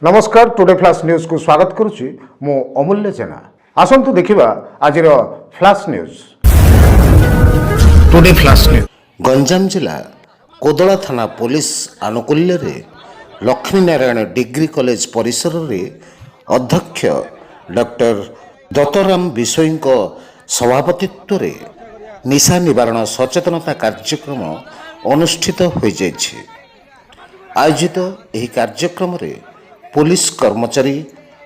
नमस्कार today flash news को स्वागत करुच्ची मु अमूल्य जेना। आसंतु देखिबा आज flush news. Today flash news. Ganjam जिला कोदला थाना पुलिस आनुकूल्य रे लक्ष्मी नारायण डिग्री कॉलेज परिसर रे अध्यक्ष डॉक्टर दत्तराम बिशोई सभापतित्व रे निशा निवारण सचेतनता कार्यक्रम अनुष्ठित हो जाइछि। आयोजित एही कार्यक्रम रे पुलिस कर्मचारी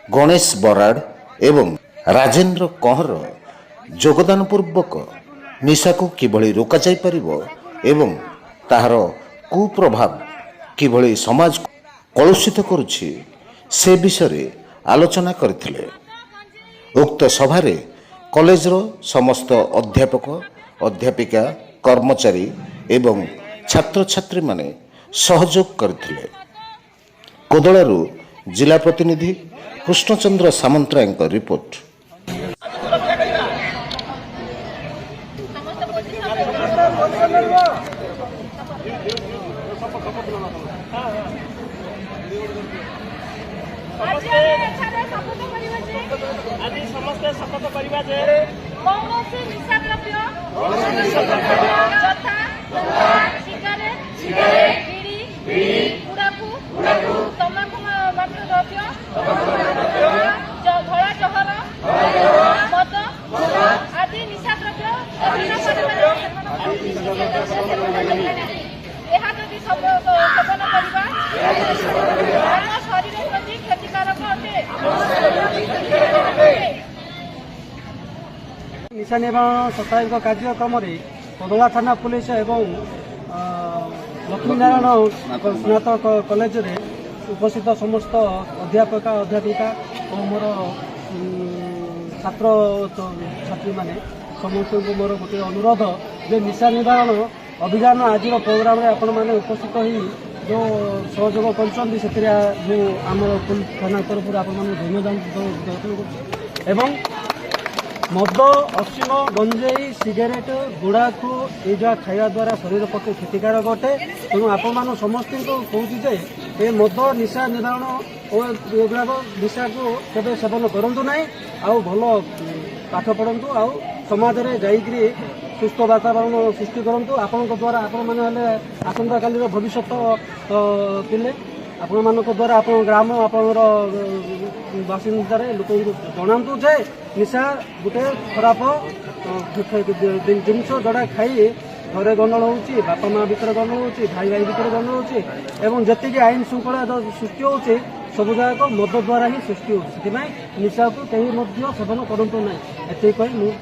गणेश बराड़ एवं राजेंद्र कंवर योगदान पूर्वक निशा को किभली रोका जाय परिबो एवं ताहार कुप्रभाव किभली समाज कलुषित करुछि से विषय आलोचना करथिले। उक्त सभारे कॉलेजर समस्त अध्यापक अध्यापिका कर्मचारी एवं छात्र छात्री माने सहयोग करथिले। कोदलारू जिला प्रतिनिधि कृष्णचंद्र सामंतराय रिपोर्ट। आज समस्त शपथ करवा जे कौनसी निशा द्रव्य यथा सिगारेट बीड़ी गुड़ाखु तंबाकू द्रव्य धड़ा जहर मद आदि निशा द्रव्य यह जदि सेवन करवा आम शरीर प्रति क्षतिकारक अटे। निशा निवारण साप्ताहिक कार्यक्रम कोदला थाना पुलिस एवं लक्ष्मी नारायण स्नातक कॉलेज रे उपस्थित समस्त अध्यापक अध्यापिका और मोर छात्र छात्री माने समस्त को मोर गोटे अनुरोध जे निशा निवारण अभियान आज प्रोग्राम रे आपण माने उपस्थित हो जो सहयोग कर जो आम थाना तरफ आपण मैंने धन्यवाद एवं मद अफीम गंजेई सिगरेट गुड़ाखु ये जहाँ खाଇବା द्वारा शरीर पक्षे क्षतिकारक अटे। तेणु आपण समस्त कहूँ जे मद निशा निवारण और एगुड़ाक निशा को केवे सेवन करूँ ना आउ भल पाठ पढ़ु आउ समाज में जाइए सुस्थ वातावरण सृष्टि करूँ। आपण द्वारा आपण मैंने आसंता काली भविष्य पिले आपण मान द्वारा आप ग्राम आप बासिंदार लोक जनातु जे निशा गोटे खराब जिनस जोड़ा खाई घरे गंडल हो बापा माँ भितर गंडल हो भाई भाई भितर गंडल हो जी आईन श्रृंखला सृष्टि हो सब जगह मद द्वारा ही सृष्टि हो निशा को कहीं सेवन करूँ ना एत मुझे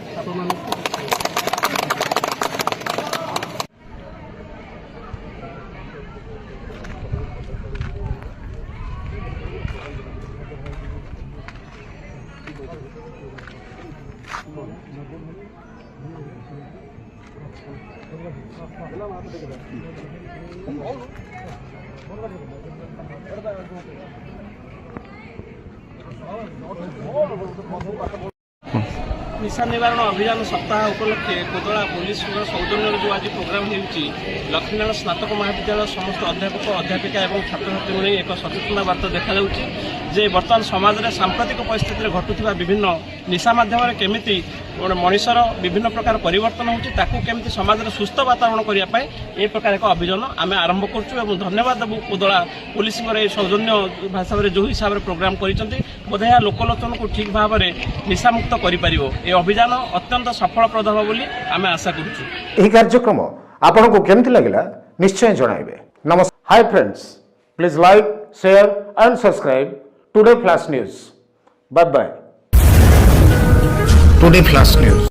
निशा निवारण अभियान सप्ताह उपलक्षे कोदला पुलिस सौजन्य जो आज प्रोग्राम होती लक्ष्मीनारायण स्नातक महाविद्यालय समस्त अध्यापक अध्यापिका और छात्र छात्री एक सचेतना वार्ता देखा जे बर्तमान समाज में सांप्रतिक परिस्थिति में घटुवा विभिन्न निशा माध्यम केमिति मनीषर विभिन्न प्रकार परिवर्तन होती समाज में सुस्थ वातावरण करने ये प्रकार एक अभियान आम आरंभ करूँ। धन्यवाद देवु कोदला पुलिस सौजन्य भाषा में जो हिसाब से प्रोग्राम कर बोधे लोकलोचन को ठीक भाव में निशामुक्त कर अभियान अत्यंत सफलप्रद हो बोली आम आशा करुँ। कार्यक्रम आपन को केमती लगिला निश्चय जणाइबे। नमस्कार। Hi friends, please like share and subscribe today flash news. Bye bye. Today flash news.